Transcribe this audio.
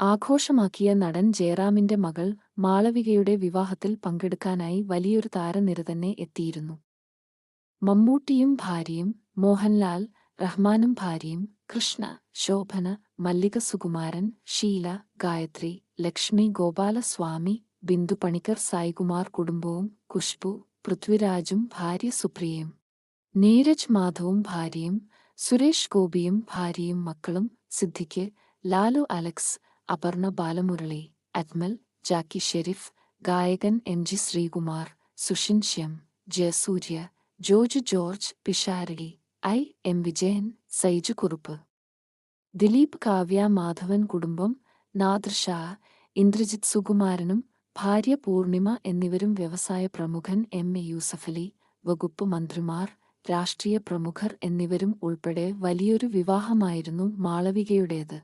ആഘോഷമാക്കിയ നടൻ ജയറാമിന്റെ മകൾ മാളവികയുടെ വിവാഹത്തിൽ പങ്കെടുക്കാനായി വലിയൊരു താരനിര തന്നെ എത്തിയിരുന്നു. മമ്മൂട്ടിയും ഭാര്യയും, മോഹൻലാൽ, റഹ്മാനും ഭാര്യയും, കൃഷ്ണ, ശോഭന, മല്ലിക സുകുമാരൻ, ഷീല, ഗായത്രി, ലക്ഷ്മി ഗോപാലസ്വാമി, ബിന്ദു പണിക്കർ, സായികുമാർ കുടുംബവും, ഖുശ്ബു, പൃഥ്വിരാജും ഭാര്യ സുപ്രിയയും, നീരജ് മാധവും ഭാര്യയും, സുരേഷ് ഗോപിയും ഭാര്യയും മക്കളും, സിദ്ദിഖ്, ലാലു അലക്സ്, അപർണ ബാലമുരളി, അജ്മൽ, ജാക്കി ഷെരീഫ്, ഗായകൻ M G. Sreekumar, Sushin Shyam, Jayasurya, George George, Pisharody, M. Vijayan, Saiju Kurup, Dileep, Kavya Madhavan കുടുംബം, നാദിർ ഷാ, ഇന്ദ്രജിത് സുകുമാരനും ഭാര്യ പൂർണിമ എന്നിവരും, വ്യവസായ പ്രമുഖൻ എം.എ. യൂസഫലി, വകുപ്പ് മന്ത്രിമാർ, രാഷ്ട്രീയ പ്രമുഖർ എന്നിവരും ഉൾപ്പെടെ വലിയൊരു വിവാഹമായിരുന്നു മാളവികയുടേത്.